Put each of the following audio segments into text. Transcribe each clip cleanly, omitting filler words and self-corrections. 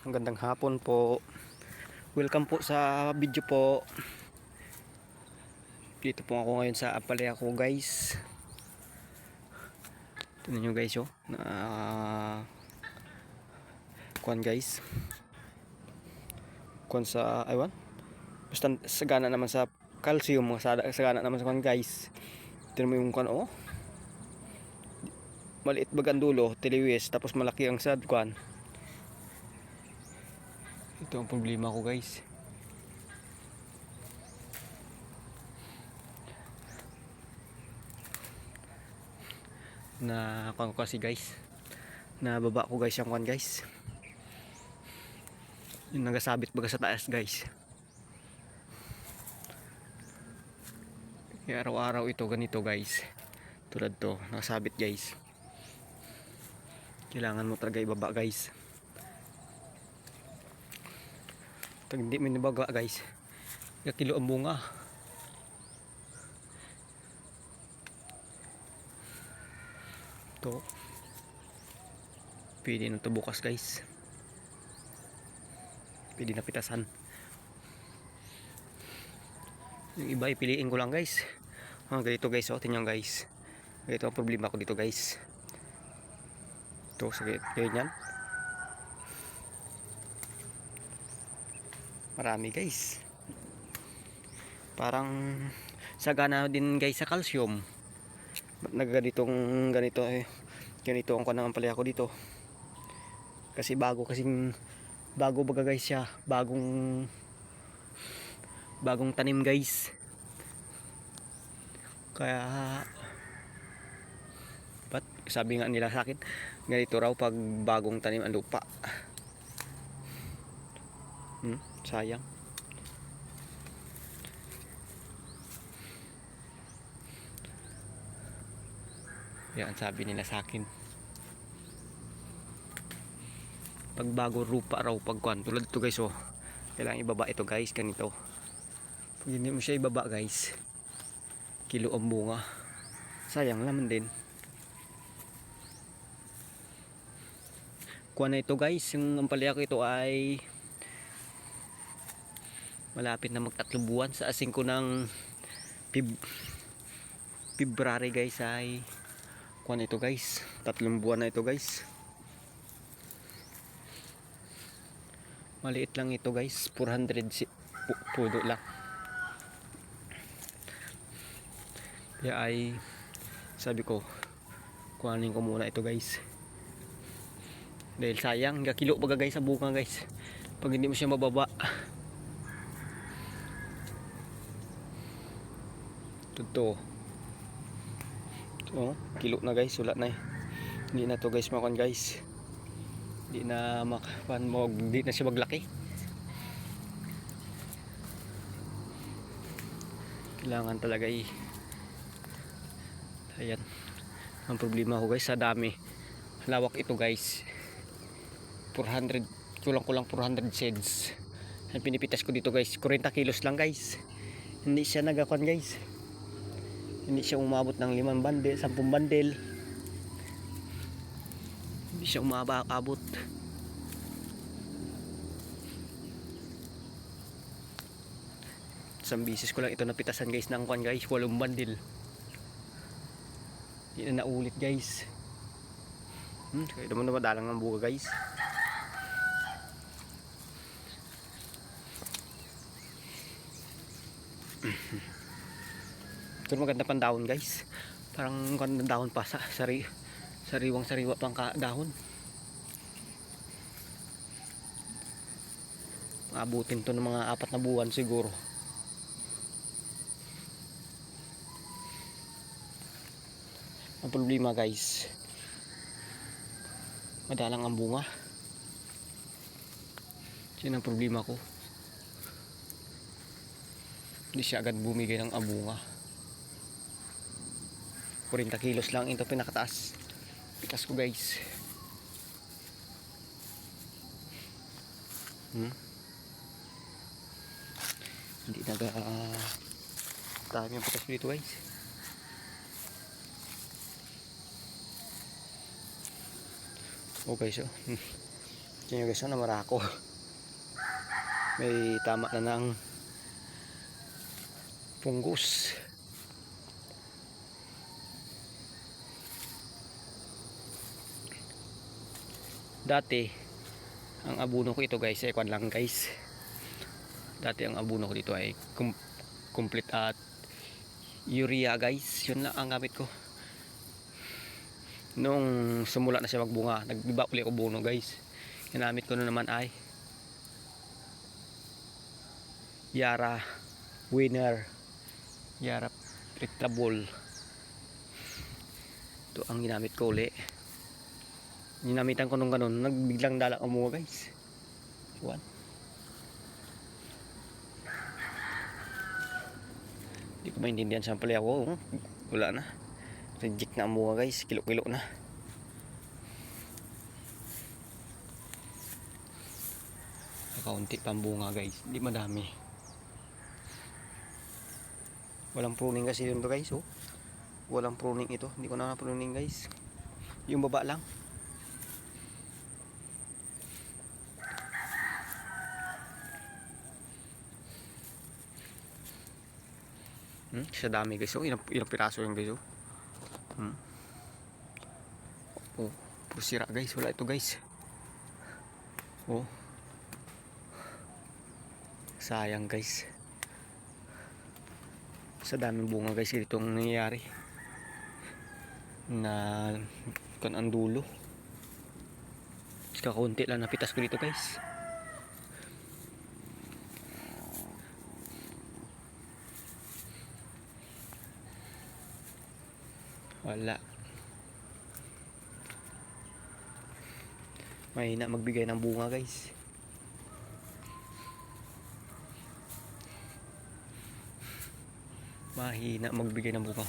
Magandang hapon po. Welcome po sa video po. Dito po ako ngayon sa Apalea ko guys. Tignan nyo guys oh. Kuan guys. Kuan sa aywan. Basta sagana naman sa calcium. Sagana naman sa kuan guys. Tignan mo yung kuan oh. Maliit bagang dulo, tiliwis. Tapos malaki ang sad kuan. Ito ang problema ko guys. Na kuan ko kasi guys. Nababa ko guys yung kuan guys. Yung nagasabit baga sa taas guys. Kaya araw-araw ito ganito guys. Tulad to, nakasabit guys. Kailangan mo talaga ibaba guys. Pag hindi mo nabaga guys, kilo ang bunga. Ito. Pwede na ito bukas guys. Pwede na pitasan. Yung iba ipiliin ko lang guys. Ganito guys oh, tingnan guys. Ito ang problema ko dito guys. Ito, sige, ganyan. Marami guys. Parang sagana din guys sa calcium. Ganito eh. Ganito ang kanang palaya ko dito. Kasi bago baga guys siya. Bagong tanim guys. Kaya ba't sabi nga nila sa akin, ganito raw pag bagong tanim ang lupa. Sayang. Yan sabi nila sa akin. Pag bagong lupa raw pagkuan. Tulad ito guys oh. Kailangan ibaba ito guys, ganito. Pag hindi mo siya ibaba guys, kilo ang bunga. Sayang naman din. Kuha na ito guys, yung ampalaya ko ito ay malapit na magtatlong buwan. Sa asing ko ng February guys ay kuha na ito guys, 3 buwan na ito guys. Maliit lang ito guys, 400 pudo lang. Kaya ay sabi ko kuhanin ko muna ito guys. Dahil sayang, kilo baga guys sa bunga guys. Pag hindi mo siya mababa. Ito. Oh, kilo na guys, wala na eh. Hindi na to guys makuan guys. Hindi na hindi na siya maglaki. Kailangan talaga eh. Ayan. Ang problema ko guys sa dami. Lawak ito guys. 400, kulang 400 seeds. Ang pinipitas ko dito guys, 40 kilos lang guys. Hindi siya nagakuan guys. Hindi siya umabot ng 5 bandel, 10 bandel. Hindi siya umabot. Isang bisis ko lang ito napitasan guys ng kuan guys, 8 bandel. Hindi na naulit guys. Kaya naman na madalang ang buka guys. Ito maganda pang dahon guys. Parang magandang dahon pa sa sariwang sariwa pang dahon. Abutin to ng mga 4 na buwan siguro. Ang problema guys, madalang ang bunga. Yan ang problema ko. Hindi siya agad bumigay ng bunga. 40 kilos lang ito pinakataas. Pitas ko guys. Hindi dami ang pitas dito guys. Oh guys oh. Tingnan nyo guys, oh, namarako. May tama na ng punggos. Dati ang abuno ko ito guys ay kwan lang guys. Dati ang abuno ko dito ay complete at urea guys. Yun lang ang gamit ko. Nung sumula na siya magbunga, nagbiba uli ako buno guys. Ginamit ko na naman ay Yara Winner, Yara Predictable. Ito ang ginamit ko uli. Ginamitan ko nung ganun, nagbiglang dalang ang bunga guys. One. Hindi ko maintindihan saan pala ako. Wala na. Reject na ang bunga guys. Kilo-kilo na. Kaunti pa ang bunga guys. Hindi madami. Walang pruning kasi yun guys. Oh. Walang pruning ito. Hindi ko na pruning guys. Yung baba lang. Sa dami guys. Oh. Ilang piraso yung guys. Oh. Oh, puro sira guys. Wala ito guys. Oh. Sayang guys. Sa daming bunga guys itong nangyayari. Na kan ang dulo. Kakaunti lang napitas ko dito guys. Wala. Mahina magbigay ng bunga guys. Mahina magbigay ng bunga.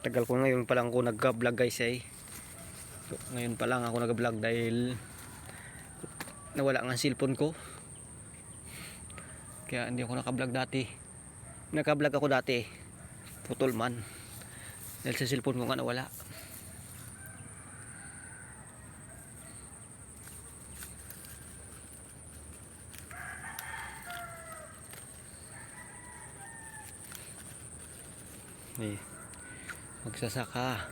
Tagal ko ngayon pa lang ako nag-vlog guys eh. So, ngayon pa lang ako nag-vlog dahil nawala nga ang cellphone ko. Kaya hindi ako naka-vlog dati. Naka-vlog ako dati. Putol man. Dahil sa cellphone ko nga nawala. Eh, magsasaka.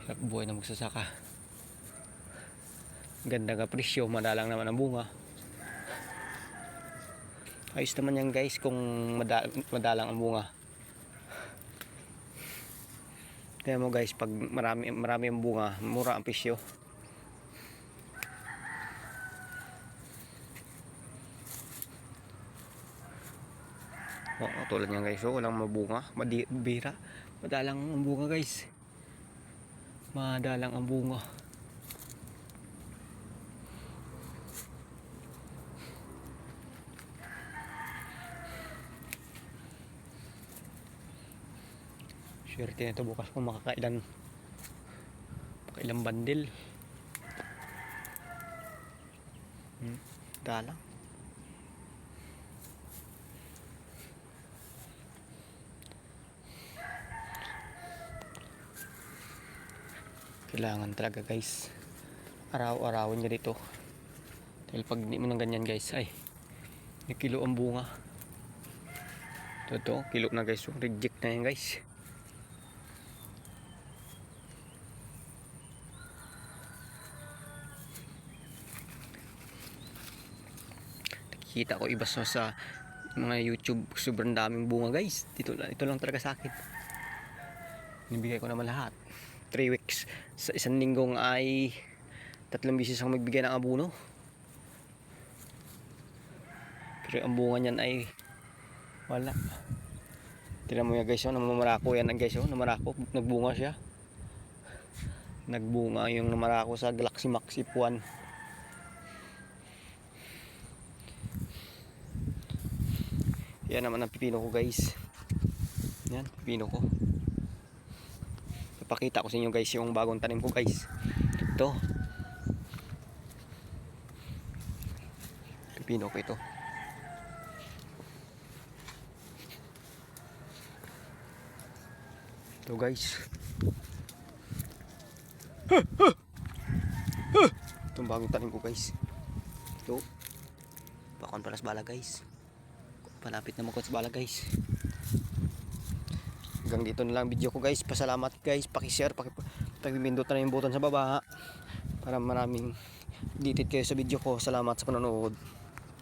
Hirap buhay na magsasaka. Ganda nga presyo, madalang naman ang bunga. Ayos naman yan guys kung madalang ang bunga. Kaya mo guys, pag marami ang bunga, mura ang presyo. Oh, tulad niyan guys, oh, walang mabunga, bira. Madalang ang bunga guys. Madalang ang bunga. Swerte na ito bukas kung makakailan bandil. Dalang. Kailangan talaga guys araw-arawin nyo dito. Dahil pag hindi mo ng ganyan guys, ay may kilo ang bunga. Ito kilo na guys. Reject na yan guys. Kita ko iba sa mga YouTube, sobrang daming bunga guys. Ito lang talaga sa akin. Nibigay ko naman lahat. 3 weeks. Sa isang linggong ay 3 bisis ang magbigay ng abono. Pero ang bunga niyan ay wala. Tingnan mo yan guys, oh, namamarako yan guys, oh, namarako, nagbunga siya. Nagbunga yung namarako sa Galaxy Max F1. Yan naman ang pipino ko guys. Yan, pipino ko. Ipakita ko sa inyo guys yung bagong tanim ko guys. Ito. Pipino ko ito. Ito guys. Itong bagong tanim ko guys. Ito. Pakon pala sa bala guys. Palapit naman ko sa bala guys. Hanggang dito na lang video ko guys. Pasalamat guys. Paki-share, paki-pindot na yung button sa baba para maraming updated kayo sa video ko. Salamat sa panonood.